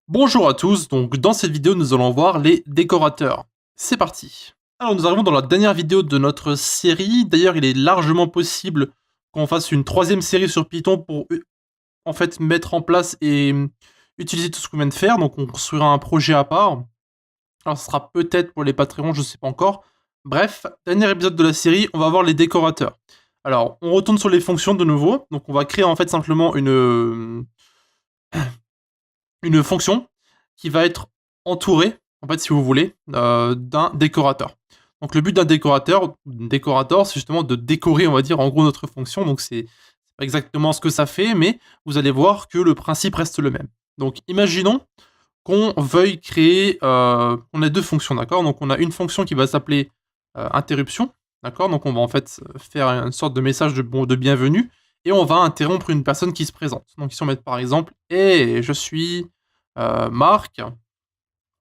Bonjour à tous, donc dans cette vidéo nous allons voir les décorateurs. C'est parti. Alors nous arrivons dans la dernière vidéo de notre série, d'ailleurs il est largement possible qu'on fasse une troisième série sur Python pour en fait mettre en place et utiliser tout ce qu'on vient de faire, donc on construira un projet à part. Alors ce sera peut-être pour les Patreons, je sais pas encore. Bref, dernier épisode de la série, on va voir les décorateurs. Alors on retourne sur les fonctions de nouveau, donc on va créer en fait simplement une fonction qui va être entourée, en fait, si vous voulez, d'un décorateur. Donc le but d'un décorateur, c'est justement de décorer, on va dire, en gros notre fonction. Donc c'est pas exactement ce que ça fait, mais vous allez voir que le principe reste le même. Donc imaginons qu'on veuille créer, on a deux fonctions, d'accord. Donc on a une fonction qui va s'appeler interruption, d'accord. Donc on va en fait faire une sorte de message de bienvenue et on va interrompre une personne qui se présente. Donc ici on met par exemple, hey, je suis Marc,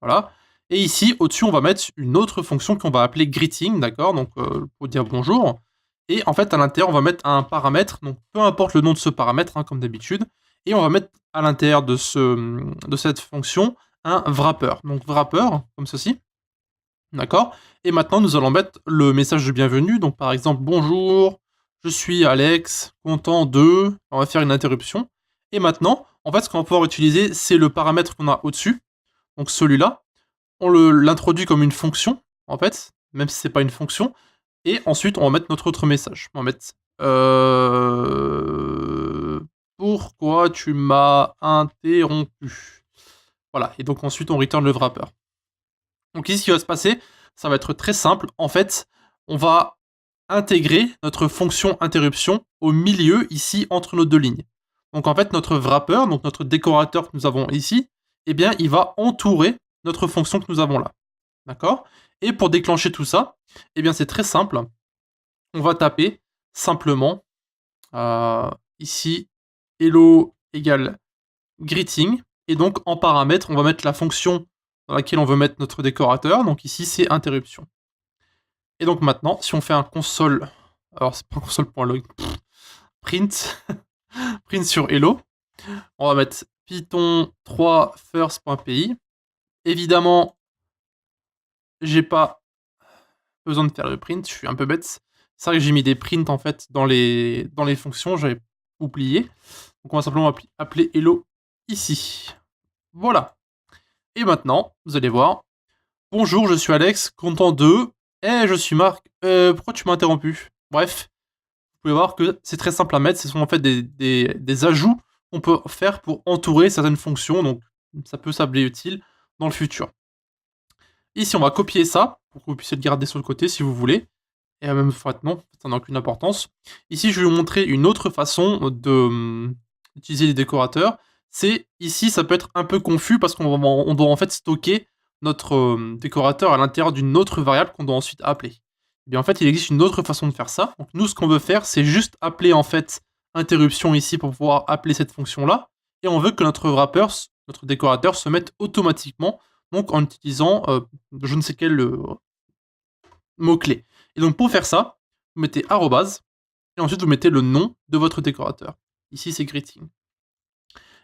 voilà. Et ici, au-dessus, on va mettre une autre fonction qu'on va appeler greeting, d'accord, donc pour dire bonjour. Et en fait, à l'intérieur, on va mettre un paramètre, donc peu importe le nom de ce paramètre, hein, comme d'habitude, et on va mettre à l'intérieur de cette fonction un wrapper. Donc wrapper, comme ceci, d'accord. Et maintenant, nous allons mettre le message de bienvenue, donc par exemple, bonjour, je suis Alex, content de... On va faire une interruption. Et maintenant, en fait, ce qu'on va pouvoir utiliser, c'est le paramètre qu'on a au-dessus, donc celui-là, on l'introduit comme une fonction, en fait, même si c'est pas une fonction, et ensuite on va mettre notre autre message. On va mettre pourquoi tu m'as interrompu. Voilà, et donc ensuite on return le wrapper. Donc ici ce qui va se passer, ça va être très simple. En fait, on va intégrer notre fonction interruption au milieu, ici, entre nos deux lignes. Donc en fait, notre wrapper, donc notre décorateur que nous avons ici, eh bien, il va entourer notre fonction que nous avons là. D'accord? Et pour déclencher tout ça, eh bien, c'est très simple. On va taper simplement ici hello égale greeting. Et donc, en paramètre, on va mettre la fonction dans laquelle on veut mettre notre décorateur. Donc ici, c'est interruption. Et donc maintenant, si on fait un console, alors c'est pas un console.log, print, print sur hello, on va mettre python 3 first.py. Évidemment, j'ai pas besoin de faire le print, je suis un peu bête. C'est vrai que j'ai mis des prints en fait dans les fonctions, j'avais oublié. Donc on va simplement appeler hello ici. Voilà. Et maintenant, vous allez voir. Bonjour, je suis Alex, content de... je suis Marc, pourquoi tu m'as interrompu? Bref, vous pouvez voir que c'est très simple à mettre, ce sont en fait des ajouts qu'on peut faire pour entourer certaines fonctions, donc ça peut s'avérer utile dans le futur. Ici, on va copier ça, pour que vous puissiez le garder sur le côté si vous voulez. Et même fois, non, ça n'a aucune importance. Ici, je vais vous montrer une autre façon d'utiliser les décorateurs. C'est, ici, ça peut être un peu confus parce qu'on doit en fait stocker notre décorateur à l'intérieur d'une autre variable qu'on doit ensuite appeler. Et bien en fait, il existe une autre façon de faire ça. Donc nous, ce qu'on veut faire, c'est juste appeler en fait interruption ici pour pouvoir appeler cette fonction-là. Et on veut que notre wrapper, notre décorateur, se mette automatiquement, donc en utilisant je ne sais quel mot-clé. Et donc pour faire ça, vous mettez arrobase, et ensuite vous mettez le nom de votre décorateur. Ici c'est greeting.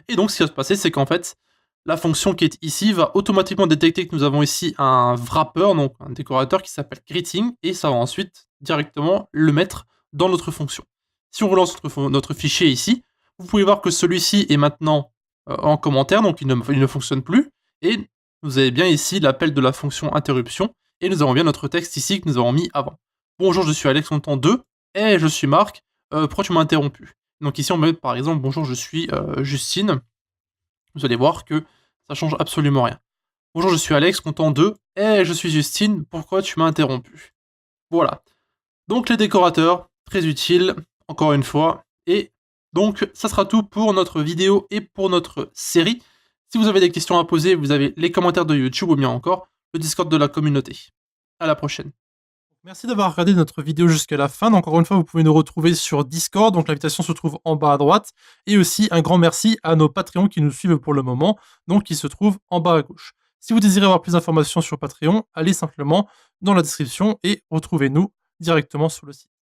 Et donc ce qui va se passer, c'est qu'en fait, la fonction qui est ici va automatiquement détecter que nous avons ici un wrapper, donc un décorateur qui s'appelle greeting, et ça va ensuite directement le mettre dans notre fonction. Si on relance notre fichier ici, vous pouvez voir que celui-ci est maintenant en commentaire, donc il ne fonctionne plus, et vous avez bien ici l'appel de la fonction interruption, et nous avons bien notre texte ici que nous avons mis avant. Bonjour, je suis Alex, on entend 2, et je suis Marc, pourquoi tu m'as interrompu? Donc ici on met par exemple, bonjour, je suis Justine, vous allez voir que ça change absolument rien. Bonjour, je suis Alex, content de, je suis Justine, pourquoi tu m'as interrompu? Voilà. Donc les décorateurs, très utiles, encore une fois, et donc ça sera tout pour notre vidéo et pour notre série. Si vous avez des questions à poser, vous avez les commentaires de YouTube ou bien encore le Discord de la communauté. À la prochaine. Merci d'avoir regardé notre vidéo jusqu'à la fin. Encore une fois, vous pouvez nous retrouver sur Discord, donc l'invitation se trouve en bas à droite. Et aussi un grand merci à nos Patreons qui nous suivent pour le moment, donc qui se trouvent en bas à gauche. Si vous désirez avoir plus d'informations sur Patreon, allez simplement dans la description et retrouvez-nous directement sur le site.